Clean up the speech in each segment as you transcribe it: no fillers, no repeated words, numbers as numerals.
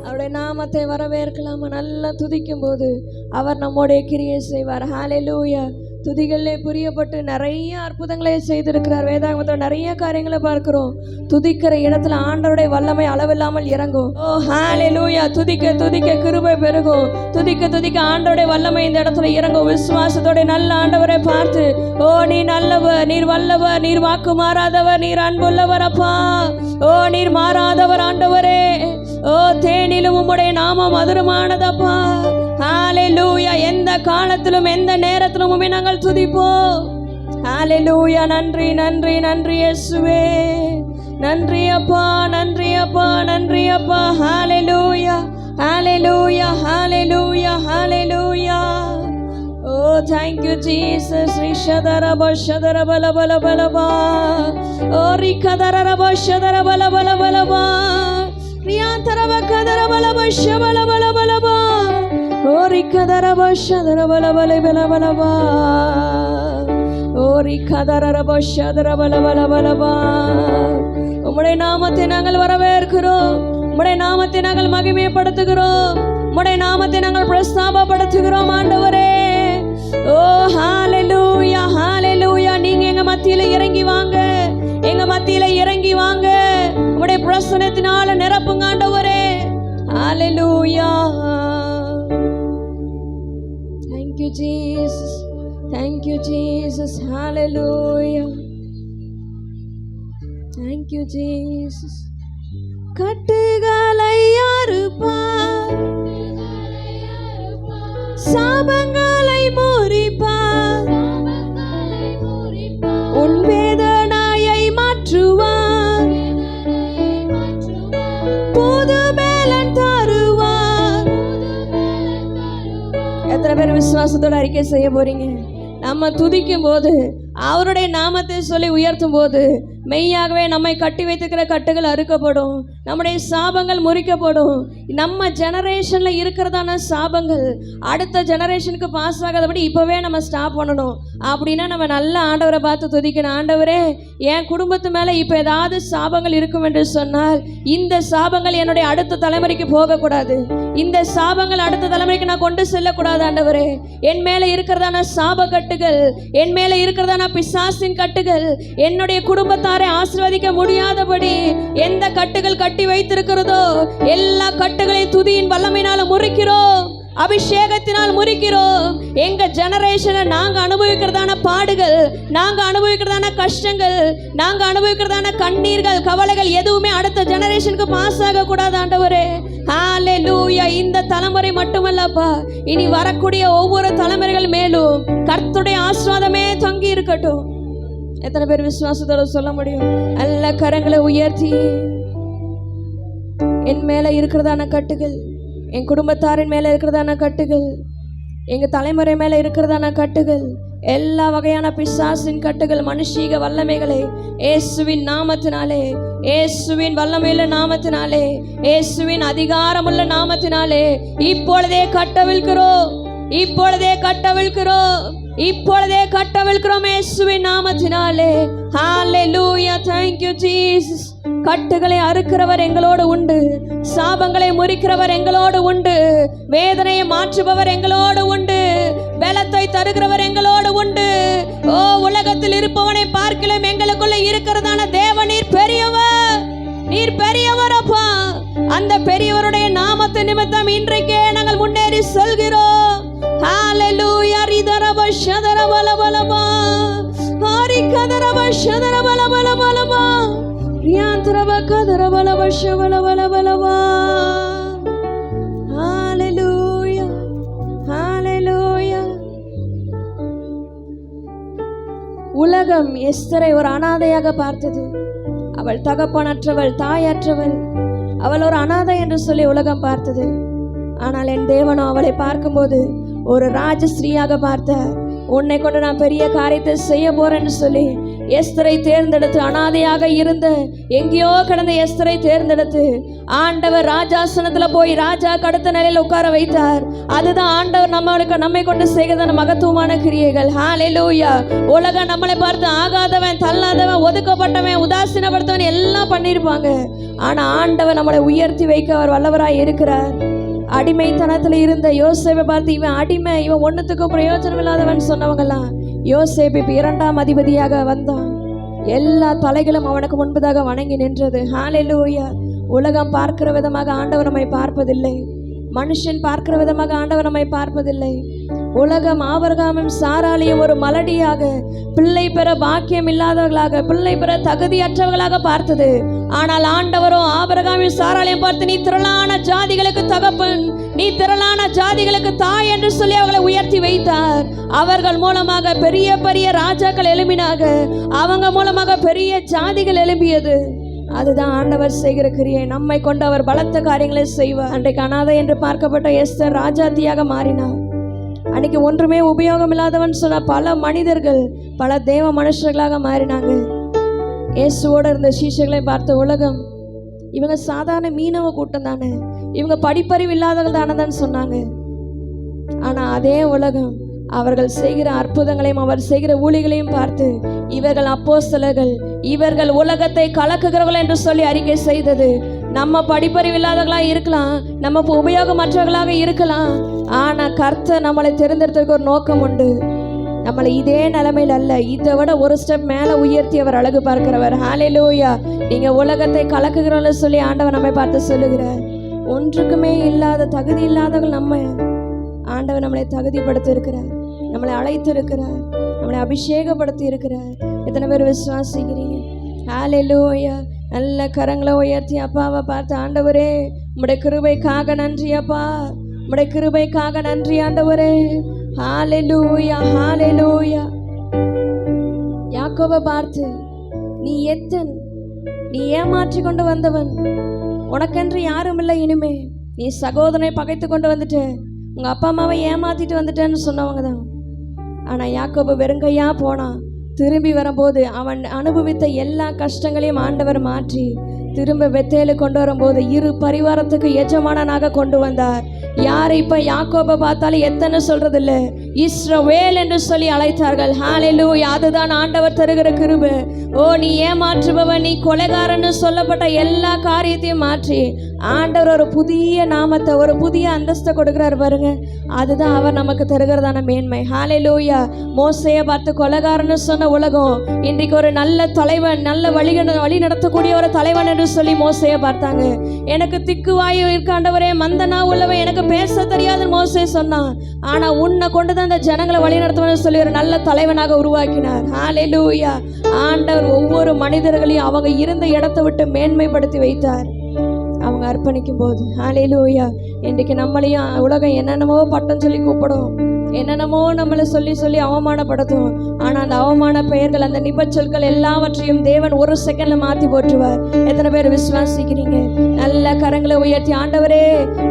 அவருடைய நாமத்தை வரவேற்கலாமா? நல்லா துதிக்கும் போது அவர் நம்முடைய கிரியை செய்வார். ஹல்லேலூயா. துதிகளிலே புரியப்பட்டு நிறைய அற்புதங்களை செய்திருக்கிறார். வேதாகமத்தில் நிறைய காரியங்களை பார்க்கிறோம். துதிக்கிற இடத்துல ஆண்டவருடைய வல்லமை அளவில்லாமல் இறங்கும். ஓ ஹல்லேலூயா. துதிக்க துதிக்க கிருபை பெருகும். துதிக்க துதிக்க ஆண்டவருடைய வல்லமை இந்த இடத்துல இறங்கும். விசுவாசத்தோட நல்ல ஆண்டவரை பார்த்து, ஓ நீ நல்லவர், நீர் வல்லவர், நீர் வாக்கு மாறாதவர், நீர் அன்புள்ளவர் அப்பா. ஓ நீர் மாறாதவர் ஆண்டவரே. ஓ தேனிலும் உம்முடைய நாமம் மதுரமானதப்பா. ஹல்லேலூயா. எந்த காலத்திலும் எந்த நேரத்திலும் உம்மை நாங்கள் துதிப்போம். ஹல்லேலூயா. நன்றி நன்றி நன்றி இயேசுவே. நன்றி அப்பா, நன்றி அப்பா, நன்றி அப்பா. ஹல்லேலூயா ஹல்லேலூயா ஹல்லேலூயா ஹல்லேலூயா. Oh, thank you, Jesus. Rishadara bashadara bala bala bala ba. Oh, rikadara bashadara bala bala bala ba. Riyantara bakadara bala bashabala bala bala ba. Oh, rikadara bashadara bala bala bala bala ba. Oh, rikadara bashadara bala bala bala ba. உம்முடைய நாமத்தை நாங்கள் வரவேற்கிறோம். உம்முடைய நாமத்தை நாங்கள் மகிமைப்படுத்துகிறோம். உம்முடைய நாமத்தை நாங்கள் பிரஸ்தாபப்படுத்துகிறோம் ஆண்டவரே. ஓ ஹல்லேலூயா ஹல்லேலூயா. நீங்க எங்க மத்தியில இறங்கி வாங்க, எங்க மத்தியில இறங்கி வாங்க. உம்முடைய பிரசன்னத்தினால நிரப்புங்க ஆண்டவரே. ஹல்லேலூயா. Thank you Jesus. Thank you Jesus. Hallelujah. Thank you Jesus. கட்டுகளை அறுப்பார், சாபங்களை முறிப்பார், உன் வேதனையை மாற்றுவார், புது பலன் தருவார். எத்தனை பேர் விசுவாசத்தோட அறிக்கை செய்ய போறீங்க? நம்ம துதிக்கும் போது, அவருடைய நாமத்தை சொல்லி உயர்த்தும் போது மெய்யாகவே நம்மை கட்டி வைத்துக்கிற கட்டுகள் அறுக்கப்படும். நம்முடைய சாபங்கள் முறிக்கப்படும். நம்ம ஜெனரேஷனில் இருக்கிறதான சாபங்கள் அடுத்த ஜெனரேஷனுக்கு பாஸ் ஆகாதபடி இப்போவே நம்ம ஸ்டாப் பண்ணணும். அப்படின்னா நம்ம நல்ல ஆண்டவரை பார்த்து துதிக்கணும். ஆண்டவரே, என் குடும்பத்து மேலே இப்போ ஏதாவது சாபங்கள் இருக்கும் என்று சொன்னால் இந்த சாபங்கள் என்னுடைய அடுத்த தலைமுறைக்கு போகக்கூடாது. இந்த சாபங்கள் அடுத்த தலைமுறைக்கு நான் கொண்டு செல்லக்கூடாது ஆண்டவரே. என் மேலே இருக்கிறதான சாப கட்டுகள், என் மேலே இருக்கிறதான பிசாசின் கட்டுகள் என்னுடைய குடும்பத்தாரை ஆசீர்வதிக்க முடியாதபடி எந்த கட்டுகள் கட்டி வைத்திருக்கிறதோ எல்லா கட்டுகளையும் துதியின் வல்லமையினால முறிக்கிறோம், அபிஷேகத்தினால் முறிக்கிறோம். எங்க ஜெனரேஷனை நாங்க அனுபவிக்கிறதான பாடுகள், நாங்க அனுபவிக்கிறதான கஷ்டங்கள், நாங்க அனுபவிக்கிறதான கண்ணீர்கள், கவலைகள் எதுவுமே அடுத்த ஜெனரேஷனுக்கு பாஸ் ஆக கூடாது ஆண்டவரே. ஹல்லேலூயா. இந்த தலைமுறை மட்டுமல்லப்பா, இனி வரக்கூடிய ஒவ்வொரு தலைமுறைகள் மேலும் கர்த்தருடைய ஆசீர்வாதமே தங்கி இருக்கட்டும். எத்தனை பேர் விசுவாசத்தோட சொல்ல முடியும்? நல்ல கரங்களை உயர்த்தி, என் மேல இருக்கிறதான கட்டுகள், என் குடும்பத்தாரின் மேல இருக்கிறதான கட்டுகள், எங்க தலைமுறை மேல இருக்கிறதான கட்டுகள், எல்லா வகையான பிசாசின் கட்டுகள், மனுஷீக வல்லமைகளை இயேசுவின் நாமத்தினாலே, இயேசுவின் வல்லமையுள்ள நாமத்தினாலே, இயேசுவின் அதிகாரமுள்ள நாமத்தினாலே இப்பொழுதே கட்டவிழ்கிறோம், இப்பொழுதே கட்டவிழ்கிறோம், இப்பொழுதே கட்டவிழ்கிறோம் இயேசுவின் நாமத்தினாலே. ஹல்லேலூயா. Thank you Jesus. கட்டுகளை அறுக்கிறவர் எங்களோடு உண்டு, சாபங்களை முறிக்கிறவர் எங்களோடு உண்டு, வேதனையை மாற்றுபவர் எங்களோடு உண்டு, பலத்தை தருகிறவர் எங்களோடு உண்டு. ஓ உலகத்தில் இருப்பவனை பார்க்கலாம் எங்களுக்குள்ள இருக்கிறதான தேவன் நீர் பெரியவர், நீர் பெரியவர் அப்பா. அந்த பெரியவருடைய நாமத்தை நிமித்தம் இன்றைக்கே நாங்கள் முன்னேறி செல்கிறோம். ஹல்லேலூயா. ரிதரப ஷதரபலபலபா, ஹரிகதரப ஷதரபலபலபலபா, ரியாந்தரப கதரபலப ஷவலபலபலபா. ஹல்லேலூயா ஹல்லேலூயா. உலகம் எஸ்தரை ஒரு அனாதையாக பார்த்தது. அவள் தகப்பனற்றவள், தாயற்றவள், அவள் ஒரு அனாதை என்று சொல்லி உலகம் பார்த்தது. ஆனால் என் தேவனோ அவளை பார்க்கும்போது ஒரு ராஜஸ்ரீயாக பார்த்தார். உன்னை கொண்டு நான் பெரிய காரியத்தை செய்ய போறேன்னு சொல்லி எஸ்தரை தேர்ந்தெடுத்து, அனாதையாக இருந்த எங்கேயோ கடந்த எஸ்தரை தேர்ந்தெடுத்து ஆண்டவர் ராஜாசனத்துல போய் ராஜா அடுத்த நிலையில உட்கார வைத்தார். அதுதான் ஆண்டவர் நம்மை கொண்டு செய்கிறதான மகத்துவமான கிரியைகள். ஹல்லேலூயா. உலகம் நம்மளை பார்த்து ஆகாதவன், தள்ளாதவன், ஒதுக்கப்பட்டவன், உதாசீனப்படுத்தவன் எல்லாம் பண்ணியிருப்பாங்க. ஆனா ஆண்டவர் நம்மளை உயர்த்தி வைக்க அவர் வல்லவராய் இருக்கிறார். அடிமைத்தனத்துல இருந்த யோசேப்பை பார்த்து, இவன் அடிமை, இவன் ஒன்னுத்துக்கும் பிரயோஜனம் இல்லாதவன் சொன்னவங்கலாம், யோசேப்பு இப்ப 2ஆம் அதிபதியாக வந்தான். எல்லா தலைகளும் அவனுக்கு முன்பதாக வணங்கி நின்றது. ஹல்லேலூயா. உலகம் பார்க்கிற விதமாக ஆண்டவர் நம்மை பார்ப்பதில்லை. மனுஷன் பார்க்கிற விதமாக ஆண்டவர் நம்மை பார்ப்பதில்லை. உலகம் ஆபிரகாமும் சாராளையும் ஒரு மலடியாக, பிள்ளை பெற பாக்கியம் இல்லாதவர்களாக, பிள்ளை பெற தகுதியற்றவர்களாக பார்த்தது. ஆனால் ஆண்டவரோ ஆபிரகாமும் சாராளையும் பார்த்து, நீ திரளான ஜாதிகளுக்கு தகப்பன், நீ திரளான ஜாதிகளுக்கு தாய் என்று சொல்லி அவர்களை உயர்த்தி வைத்தார். அவர்கள் மூலமாக பெரிய பெரிய ராஜாக்கள் எழும்பினாக, அவங்க மூலமாக பெரிய ஜாதிகள் எழும்பியது. அதுதான் ஆண்டவர் செய்கிற கிரியை. நம்மை கொண்டு அவர் பலத்த காரியங்களை செய்வார். அன்றைக்கு அனாதை என்று பார்க்கப்பட்ட எஸ்தர் ராஜாத்தியாக மாறினார். அன்னைக்கு ஒன்றுமே உபயோகம் இல்லாதவன் சொன்ன பல மனிதர்கள் பல தேவ மனுஷர்களாக மாறினாங்க. இயேசுவோடு இருந்த சீஷர்களை பார்த்த உலகம், இவங்க சாதாரண மீனவ கூட்டம் தானே, இவங்க படிப்பறிவு இல்லாதவர்கள் தானே சொன்னாங்க. ஆனா அதே உலகம் அவர்கள் செய்கிற அற்புதங்களையும் அவர் செய்கிற ஊழிகளையும் பார்த்து, இவர்கள் அப்போஸ்தலர்கள், இவர்கள் உலகத்தை கலக்குகிறவர்கள் என்று சொல்லி அறிக்கை செய்தது. நம்ம படிப்பறிவு இல்லாதவர்களாக இருக்கலாம், நம்ம உபயோகமற்றவர்களாக இருக்கலாம், ஆனா கர்த்தர் நம்மளை தெரிந்தெடுத்ததுக்கு ஒரு நோக்கம் உண்டு. நம்மளை இதே நிலைமையில் அல்ல, இதை விட ஒரு ஸ்டெப் மேலே உயர்த்தி அவர் அழகு பார்க்கிறவர். ஹல்லேலூயா. நீங்க உலகத்தை கலக்குகிறவர்கள் சொல்லி ஆண்டவர் நம்மை பார்த்து சொல்லுகிறார். ஒன்றுக்குமே இல்லாத தகுதி இல்லாதவர்கள் நம்ம ஆண்டவர் நம்மளை தகுதிப்படுத்தி இருக்கிறார், நம்மளை அழைத்து இருக்கிறார், நம்மளை அபிஷேகப்படுத்தி இருக்கிறார். எத்தனை பேர் விசுவாசிக்கிறீங்க? ஹல்லேலூயா. நல்ல கரங்களை உயர்த்தி அப்பாவை பார்த்து, ஆண்டவரே உம்முடைய கிருபைக்காக நன்றி அப்பா, உம்முடைய கிருபைக்காக நன்றி ஆண்டவரே. ஹல்லேலூயா, ஹல்லேலூயா. யாக்கோபை பார்த்து, நீ எத்தன், நீ ஏமாற்றி கொண்டு வந்தவன், உனக்கென்று யாரும் இல்லை, இனிமே நீ சகோதரனை பகைத்து கொண்டு வந்துட்ட, உங்க அப்பா அம்மாவை ஏமாத்திட்டு வந்துட்டேன்னு சொன்னவங்க தான். ஆனா யாக்கோபு வெறுங்கையா போனான். திரும்பி வரும்போது அவன் அனுபவித்த எல்லா கஷ்டங்களையும் ஆண்டவர் மாற்றி திரும்ப பெத்தேலு கொண்டு வரும்போது இரு பரிவாரத்துக்கு எஜமானனாக கொண்டு வந்தார். யாரை இப்ப யாக்கோபை பார்த்தாலும் எத்தனை சொல்றது இல்லை, இஸ்ரவேல் என்று சொல்லி அழைத்தார்கள். ஹல்லேலூயா. அதுதான் ஆண்டவர் தருகிற கிருபை. ஓ, நீ ஏமாற்றுபவன், நீ கொலைகாரன்னு சொல்லப்பட்ட எல்லா காரியத்தையும் மாற்றி ஆண்டவர் ஒரு புதிய நாமத்தை, ஒரு புதிய அந்தஸ்தை கொடுக்கிறார் பாருங்க. அதுதான் அவர் நமக்கு தருகிறதான மேன்மை. ஹல்லேலூயா. மோசேயை பார்த்து கொலைகாரன்னு சொன்ன உலகம் இன்றைக்கு ஒரு நல்ல தலைவன், நல்ல வழி நடத்தக்கூடிய ஒரு தலைவன் என்று சொல்லி மோசேயை பார்த்தாங்க. எனக்கு திக்குவாயு இருக்காண்டவரே, மந்தனா உள்ளவன், எனக்கு பேச தெரியாதுன்னு மோசே சொன்னான். ஆனா உன்னை கொண்டுதான் அந்த ஜனங்களை வழி நடத்துவன்னு சொல்லி ஒரு நல்ல தலைவனாக உருவாக்கினார். ஹல்லேலூயா. ஆண்டவர் ஒவ்வொரு மனிதர்களையும் அவங்க இருந்த இடத்தை விட்டு மேன்மைப்படுத்தி வைத்தார் அவங்க அர்ப்பணிக்கும் போது. ஹல்லேலூயா. இன்றைக்கு நம்மளையும் உலகம் என்னென்னமோ பட்டம் சொல்லி கூப்பிடும், என்னென்னமோ நம்மளை சொல்லி சொல்லி அவமானப்படுத்தும். ஆனா அந்த அவமான பெயர்கள், அந்த நிபச்சொற்கள் எல்லாவற்றையும் தேவன் ஒரு செகண்ட்ல மாத்தி போற்றுவார். எத்தனை பேர் விசுவாசிக்கிறீங்க? நல்ல கரங்களை உயர்த்தி, ஆண்டவரே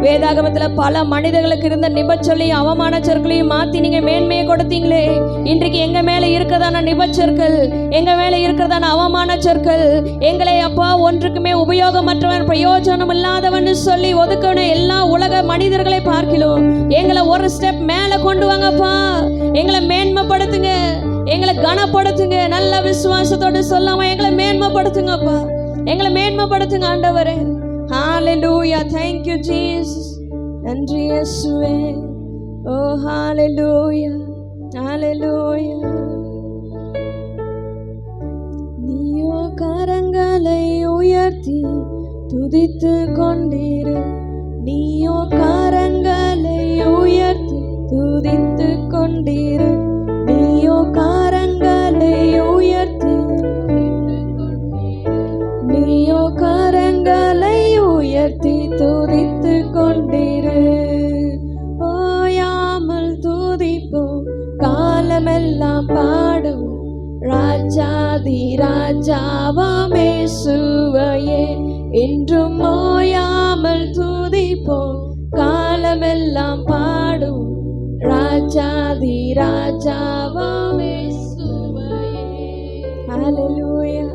வேதாகமத்துல பல மனிதர்களுக்கு இருந்த நிபச்சொல்லையும் அவமான சொற்களையும் மாத்தி நீங்க மேன்மையை கொடுத்தீங்களே, இன்றைக்கு எங்க மேல இருக்கிறதான நிபச்சொற்கள், எங்க மேல இருக்கிறதான அவமான சொற்கள், எங்களை அப்பா ஒன்றுக்குமே உபயோகமற்றவன், பிரயோஜனம் இல்லாதவன் சொல்லி ஒதுக்கணும் எல்லா உலக மனிதர்களை பார்க்கிறோம். எங்களை ஒரு ஸ்டெப் மேல கொண்டு வாங்கப்பா, எங்களை மேன்மைப்படுத்துங்க, எங்களை கனப்படுத்துங்க. நல்ல விசுவாசத்தோடு சொல்லாம எங்களை மேன்மைப்படுத்துங்கப்பா, எங்களை மேன்மைப்படுத்துங்க ஆண்டவரே. ஹல்லேலூயா. Thank you Jesus. நன்றி இயேசுவே. ஓ ஹல்லேலூயா, ஹல்லேலூயா. நீயோ கரங்களை உயர்த்தி துதித்து கொண்டிரு, நீயோ கரங்களை உயர்த்தி துதித்து கொண்டிரு, நீயோ கரங்களை உயர்த்தி, நீயோ கரங்களை உயர்த்தி துதித்து கொண்டிரு. ஓயாமல் துதிப்போம், காலமெல்லாம் பாடுவோம், ராஜாதி ராஜாவாம் இயேசுவையே என்றும் ஓயாமல் துதிப்போம், காலமெல்லாம் பாடுவோம், ராஜாதி ராஜாவாம் இயேசுவையே. ஹல்லேலூயா,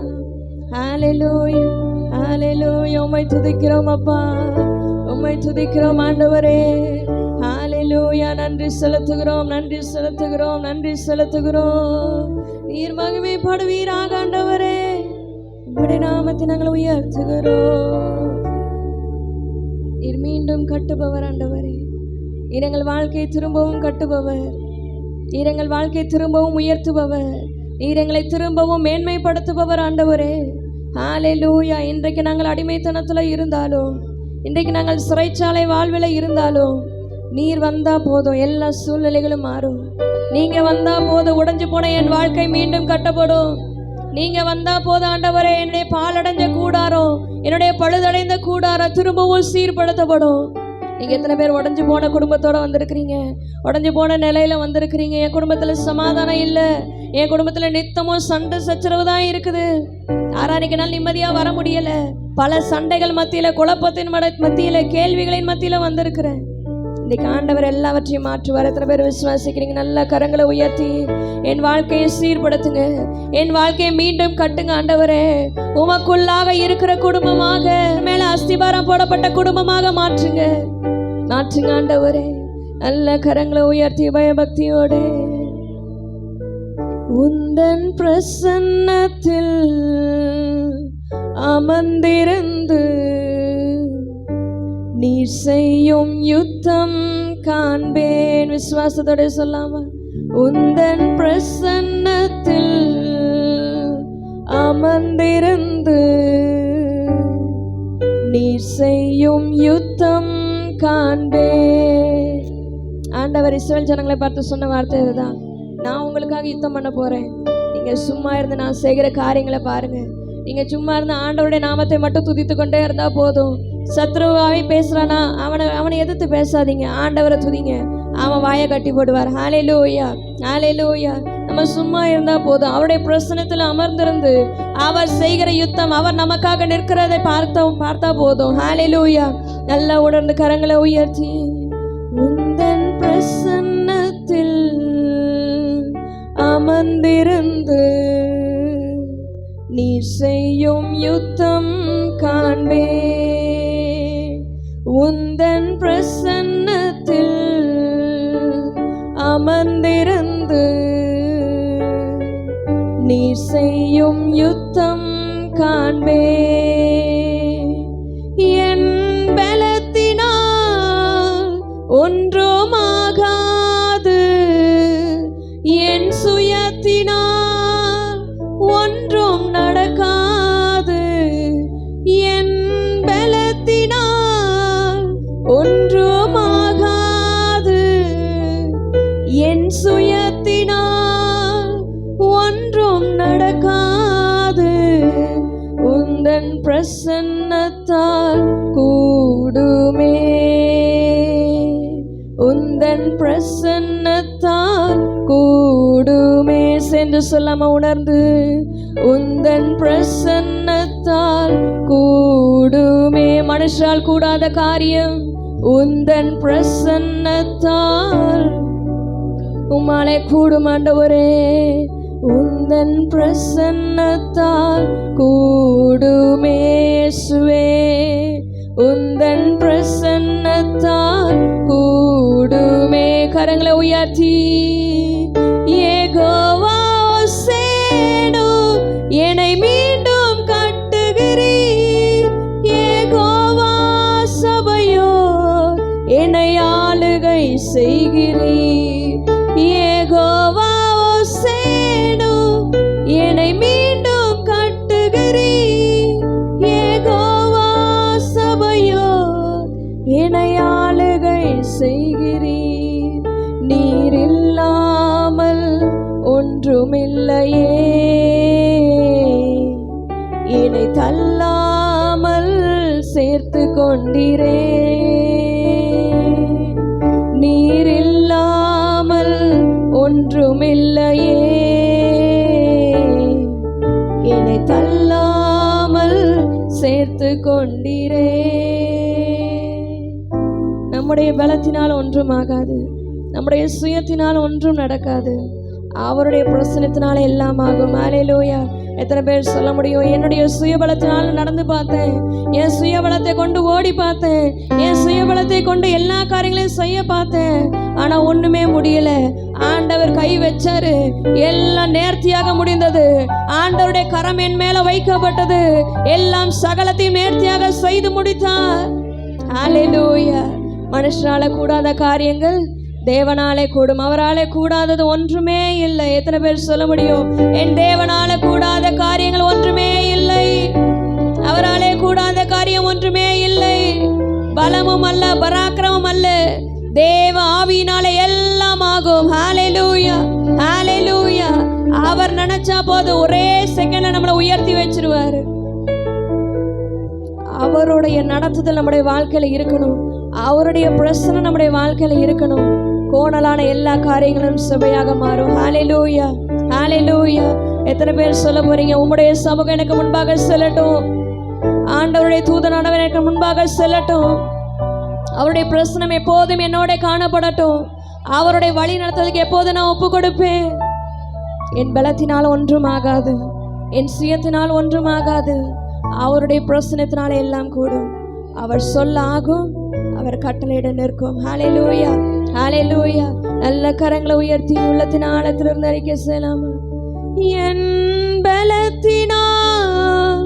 ஹல்லேலூயா, ஹல்லேலூயா. உம்மை துதிக்கிறோம் அப்பா, உம்மை துதிக்கிறோம் ஆண்டவரே. ஹல்லேலூயா. நன்றி செலுத்துகிறோம், நன்றி செலுத்துகிறோம், நன்றி செலுத்துகிறோம். நீர் மகிமைப்படுவீராக ஆண்டவரே. உம்முடைய நாமத்தை நாங்கள் உயர்த்துகிறோம். நீர் மீண்டும் கட்டுபவர் ஆண்டவரே. நீர் எங்கள் வாழ்க்கையை திரும்பவும் கட்டுபவர். நீர் எங்கள் வாழ்க்கையை திரும்பவும் உயர்த்துபவர். நீர் எங்களை திரும்பவும் மேன்மைப்படுத்துபவர் ஆண்டவரே. ஹல்லேலூயா. இன்றைக்கு நாங்கள் அடிமைத்தனத்துல இருந்தாலும், இன்றைக்கு நாங்கள் சிறைச்சாலை வாழ்வில் இருந்தாலும், நீர் வந்தா போதும், எல்லா சூழ்நிலைகளும் மாறும். நீங்க வந்தா போதும், உடைஞ்சு போன என் வாழ்க்கை மீண்டும் கட்டப்படும். நீங்க வந்தா போதும் ஆண்டவரே, என்னுடைய பாலடைஞ்ச கூடாரம், என்னுடைய பழுதடைந்த கூடாரம் திரும்பவும் சீர்படுத்தப்படும். நீங்க எத்தனை பேர் உடஞ்சு போன குடும்பத்தோட வந்திருக்கிறீங்க, உடஞ்சு போன நிலையில வந்திருக்கிறீங்க. என் குடும்பத்துல சமாதானம் இல்லை, என் குடும்பத்துல நித்தமும் சண்டை சச்சரவு தான் இருக்குது. ஆறானிக்கு நாள் நிம்மதியா வர முடியல. பல சண்டைகள் மத்தியில, குழப்பத்தின் மத்தியில, கேள்விகளின் மத்தியில வந்திருக்கிறேன். இன்னைக்கு ஆண்டவர் எல்லாவற்றையும் மாற்றுவார். எத்தனை பேர் விசுவாசிக்கிறீங்க? நல்ல கரங்களை உயர்த்தி என் வாழ்க்கையை சீர்படுத்துங்க, என் வாழ்க்கையை மீண்டும் கட்டுங்க ஆண்டவரே. உமக்குள்ளாக இருக்கிற குடும்பமாக, மேல அஸ்திபாரம் போடப்பட்ட குடும்பமாக மாற்றுங்க, மாற்றுங்க ஆண்டவரே. நல்ல கரங்களை உயர்த்தி பயபக்தியோடு உந்தன் பிரசன்னத்தில் அமர்ந்திருந்து நீர் செய்யும் யுத்தம் காண்பேன். விசுவாசத்தோட சொல்லாம, உந்தன் பிரசன்னத்தில் அமர்ந்திருந்து நீர் செய்யும் யுத்தம் காண்பேன். ஆண்டவர் இஸ்ரவேல் ஜனங்களை பார்த்து சொன்ன வார்த்தை இதுதான். நான் உங்களுக்காக யுத்தம் பண்ண போறேன். நீங்க சும்மா இருந்து நான் செய்கிற காரியங்களை பாருங்க. நீங்க சும்மா இருந்து ஆண்டவருடைய நாமத்தை மட்டும் துதித்து கொண்டே இருந்தா போதும். சத்ருவாவே பேசுறானா, அவனை எதிர்த்து பேசாதீங்க, ஆண்டவரை துதிங்க, அவன் வாயை கட்டி போடுவார். ஹல்லேலூயா, ஹல்லேலூயா. நம்ம சும்மா இருந்தா போதும், அவருடைய பிரசன்னத்தில் அமர்ந்திருந்து அவர் செய்கிற யுத்தம், அவர் நமக்காக நிற்கிறதை பார்த்தா போதும். ஹல்லேலூயா. நல்லா உணர்ந்து கரங்களை உயர்த்தி உந்தன் பிரசன்னத்தில் அமர்ந்திருந்து நீர் செய்யும் யுத்தம் காண்பே. உந்தன் பிரசன்னத்தில் அமர்ந்திருந்து நீர் செய்யும் யுத்தம் காண்பே. என் பலத்தினால் ஒன்றுமாகாது, என் சுயத்தினால் ஒன்றும் நடக்காது. என் பலத்தினால் ஒன்றுமாகாது, என் சுயத்தினால் ஒன்றும் நடக்காது. உந்தன் பிரசன்னத்தால் கூடுமே, உந்தன் பிரசன்னத்தால் கூடுமே. சென்று சொல்லாம உணர்ந்து, உந்தன் பிரசன்னத்தால் கூடுமே. மனுஷால் கூடாத காரியம் உந்தன் பிரசன்னத்தால் உம்மாலே கூடும் ஆண்டவரே. உந்தன் பிரசன்னத்தால் கூடுமே இயேசுவே. உந்தன் பிரசன்னத்தால் கூடுமே. கரங்களை உயர்த்தி யெகோவா சேனோ என்னை மீண்டும் கட்டுகிறீர். யெகோவா சபையோ என்னை ஆளுகை செய்கிறீர். யெகோவா சேனோ என்னை மீண்டும் கட்டுகிறீர். யெகோவா சபையோ என்னை ஆளுகை செய்கிறீர். நீர் இல்லாமல் ஒன்றுமில்லையே, என்னை தள்ளாமல் சேர்த்து கொண்டீரே. நீர் இல்லாமல் ஒன்றுமில்லையே, என்னை தள்ளாமல் சேர்த்து கொண்டீரே. நம்முடைய பலத்தினால் ஒன்றும் ஆகாது, நம்முடைய சுயத்தினால் ஒன்றும் நடக்காது. அவருடைய பிரசன்னத்தினால எல்லாம் ஆகும். ஹல்லேலூயா. எத்தனை பேர் சொல்ல முடியும்? என்னுடைய சுயபலத்தினால நடந்து பார்த்தேன், என் சுயபலத்தை கொண்டு ஓடி பார்த்தேன், என் சுயபலத்தை கொண்டு எல்லா காரியங்களையும் செய்ய பார்த்தேன், ஆனா ஒண்ணுமே முடியல. ஆண்டவர் கை வச்சாரு, எல்லாம் நேர்த்தியாக முடிந்தது. ஆண்டவருடைய கரம் என் மேல வைக்கப்பட்டது, எல்லாம் சகலத்தையும் நேர்த்தியாக செய்து முடித்தார். ஹல்லேலூயா. மனுஷனால கூடாத காரியங்கள் தேவனாலே கூடும். அவராலே கூடாதது ஒன்றுமே இல்லை. எத்தனை பேர் சொல்ல முடியும்? என் தேவனால கூடாத காரியங்கள் ஒன்றுமே இல்லை. அவராலே கூடாத காரியம் ஒன்றுமே இல்லை. பலமும் அல்ல, பராக்கிரமும் அல்ல, தேவ ஆவியினாலே எல்லாம் ஆகும். ஹல்லேலூயா, ஹல்லேலூயா. அவர் நினைச்சா போதும், ஒரே செகண்ட்ல நம்மளை உயர்த்தி வச்சிருவாரு. அவருடைய நடத்துதல் நம்முடைய வாழ்க்கையில இருக்கணும். அவருடைய பிரசன்னம் நம்முடைய வாழ்க்கையில இருக்கணும். கோணலான எல்லா காரியங்களும் சபையாக மாறும். ஹல்லேலூயா, ஹல்லேலூயா. எத்தனை பேர் சொல்ல போறீங்க? உம்முடைய சமூகம் எனக்கு முன்பாக செல்லட்டும், ஆண்டவருடைய தூதனானவர் எனக்கு முன்பாக செல்லட்டும், அவருடைய பிரசன்னம் எப்போதும் என்னோட காணப்படட்டும், அவருடைய வழி நடத்துவதற்கு எப்போதும் நான் ஒப்பு கொடுப்பேன். என் பலத்தினால் ஒன்றும் ஆகாது, என் சுயத்தினால் ஒன்றும் ஆகாது, அவருடைய பிரசன்னத்தினால எல்லாம் கூடும். அவர் சொல்ல ஆகும், அவர் கட்டளையிட நிற்கும். ஹல்லேலூயா, ஹல்லேலூயா. நல்ல கரங்களை உயர்த்தி உள்ளத்தின் ஆழத்திலிருந்து அறிக்கை செய்யலாமா? என் பலத்தினால்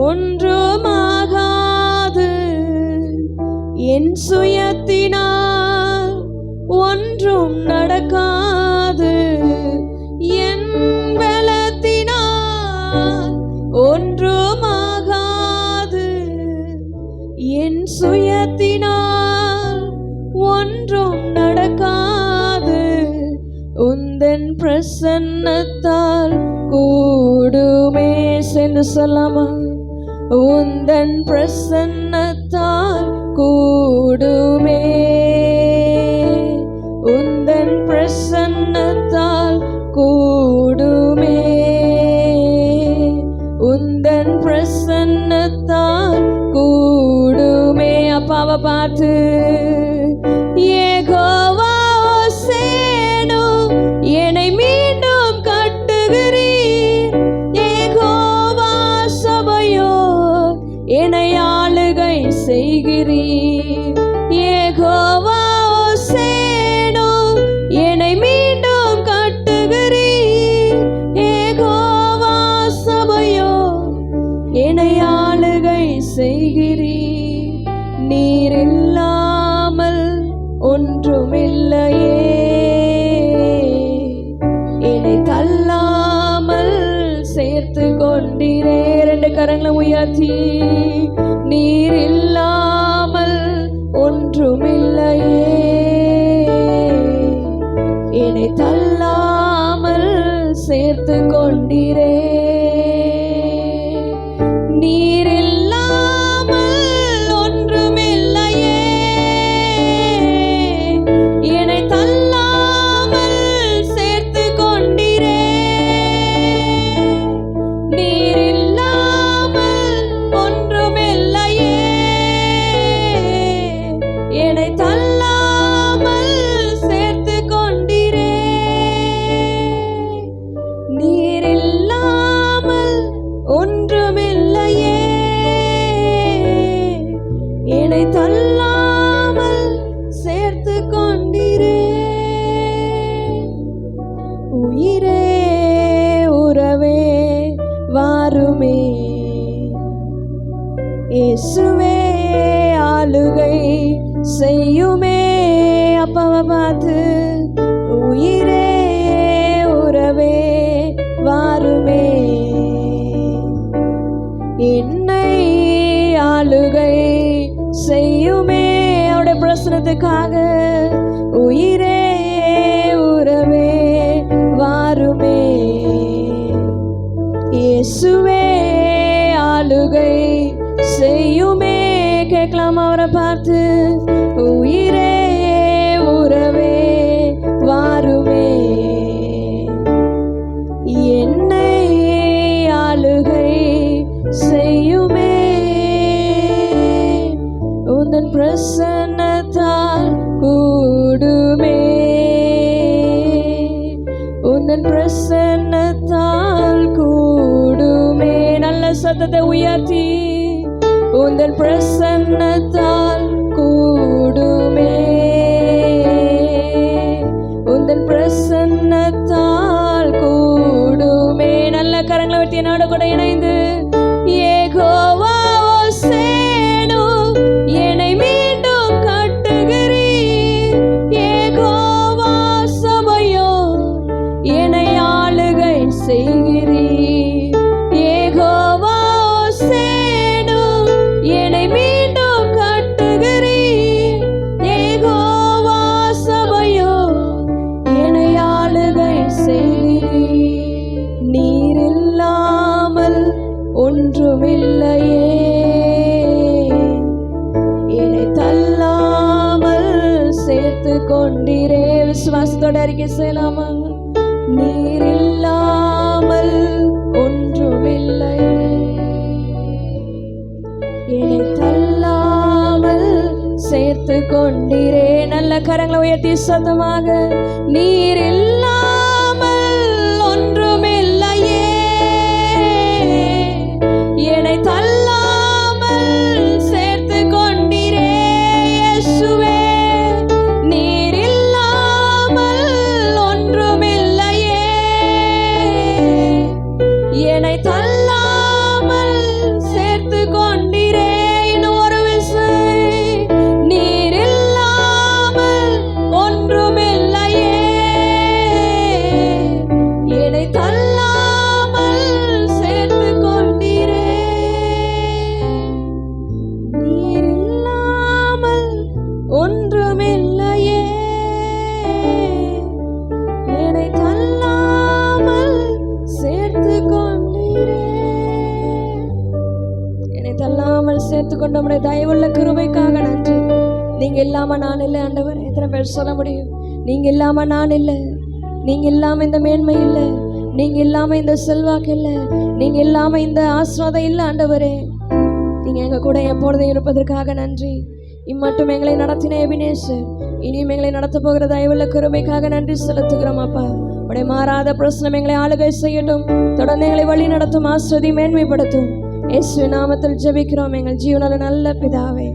ஒன்றுமாகாது, என் சுயத்தினால் ஒன்றும் நடக்காது. என் பலத்தினால் ஒன்றுமாகாது, என் சுயத்தினால் ஒன்றும் நடக்காது. உந்தன் பிரசன்னத்தால் கூடுமே. சென்று சொல்லாமா? உந்தன் பிரசன்னத்தால் கூடுமே, உந்தன் பிரசன்னத்தால் கூடுமே, உந்தன் பிரசன்னத்தால் கூடுமே. அப்பாவை பார்த்து, யெகோவா சேனோ என்னை மீண்டும் கட்டுகிறீர், யெகோவா சபையோ என்னை ஆளுகை செய்கிறீர், யெகோவா சேனோ என்னை மீண்டும் கட்டுகிறீர், யெகோவா சபையோ என்னை ஆளுகை செய்கிறீர். நீர் இல்லாமல் ஒன்றுமில்லையே, என்னை தள்ளாமல் சேர்த்து கொண்டீரே. ரெண்டு கரங்களை உயர்த்தி, நீர் இல்லாமல் ஒன்றுமில்லையே, என்னை தள்ளாமல் சேர்த்து கொண்டீரே. நீர் இல்லாமல் ஒன்றுமில்லையே, என்னை தள்ளாமல் சேர்த்து கொண்டீரே. நீர் இல்லாமல் ஒன்றுமில்லையே, என்னை தள்ளாமல் சேர்த்து கொண்டீரே. நீர் இல்லாமல் ஒன்றுமில்லையே, என்னை தள்ளாமல் சேர்த்து கொண்டீரே. உயிரே உறவே வாருமே, இயேசுவே ஆளுகை செய்யுமே. அப்பாவை பார்த்து, உயிரே உறவே வாருமே, என்னை ஆளுகை செய்யுமே. அவருடைய பிரசனத்துக்காக, உயிரே உறவே வாருமே, இயேசுவே ஆளுகை செய்யுமே. கேட்கலாம் அவரை பார்த்து, உயிரே உறவே வாருமே, என்னை ஆளுகை செய்யுமே. உந்தன் பிரசன்னத்தால் கூடுமே, உந்தன் பிரசன்னத்தால் கூடுமே. நல்ல சத்தத்தை உயர்த்தி, உந்தன் பிரசன்னத்தால் கூடுமே, உந்தன் பிரசன்னத்தால் கூடுமே. நல்ல கரங்களை வெட்டி என்னோட கூட இணைந்து யெகோவா சேனு என்னை மீண்டும் கட்டுகிறீர், யெகோவா சபையோ என்னை ஆளுகை செய்கிறீர், யெகோவா சேனு என்னை மீண்டும் கட்டுகிறீர், யெகோவா சபையோ என்னை ஆளுகை செய்கிறீர். நீர் இல்லாமல் ஒன்றுமில்லையே, என்னை தள்ளாமல் சேர்த்து கொண்டீரே. விசுவாசத்தோட அறிக்கை செய்யலாமா? நீர் இல்லாமல் ஒன்றுமில்லையே, என்னை தள்ளாமல் சேர்த்து கொண்டீரே. நல்ல கரங்களை உயர்த்தி சத்தமாக நீர் இல்லாமல் ஒன்றுமில்லையே, என்னை தள்ளாமல் சேர்த்து கொண்டீரே. இயேசுவே நீர் இல்லாமல் ஒன்றுமில்லையே, என்னை தள்ளாமல் சேர்த்து கொண்டீரே. இன்னும் ஒரு விசை நீர் இல்லாமல் ஒன்றுமில்லையே, என்னை தள்ளாமல் சேர்த்து கொண்டீரே. நீர் இல்லாமல் ஒன்றுமில்லையே, என்னை தள்ளாமல் சேர்த்து கொண்டீரே. என்னை தள்ளாமல் சேர்த்து கொண்ட உம்முடைய தயவுள்ள கிருபைக்காக நன்றி. நீங்க இல்லாம நான் இல்லை ஆண்டவர். எத்தனை பேர் சொல்ல முடியும்? நீங்க இல்லாம நான் இல்லை, நீங்க இல்லாம இந்த மேன்மை இல்லை, நீங்க இல்லாம இந்த செல்வாக்கு இல்லை, நீங்க இல்லாம இந்த ஆசீர்வாதம் இல்லை ஆண்டவரே. நீங்க எங்க கூட எப்பொழுதும் இருப்பதற்காக நன்றி. இம்மட்டும் எங்களை நடத்தின எபினேசர், இனியும் எங்களை நடத்த போகிற தயவுள்ள கிருபைக்காக நன்றி செலுத்துகிறோம் அப்பா. உடைய மாறாத பிரசனம் எங்களை ஆளுகை செய்யட்டும், தொடர்ந்து எங்களை வழி நடத்தும், ஆஸ்வதி மேன்மைப்படுத்தும். இயேசு நாமத்தில் ஜெபிக்கிறோம் எங்கள் ஜீவனுள்ள நல்ல பிதாவே.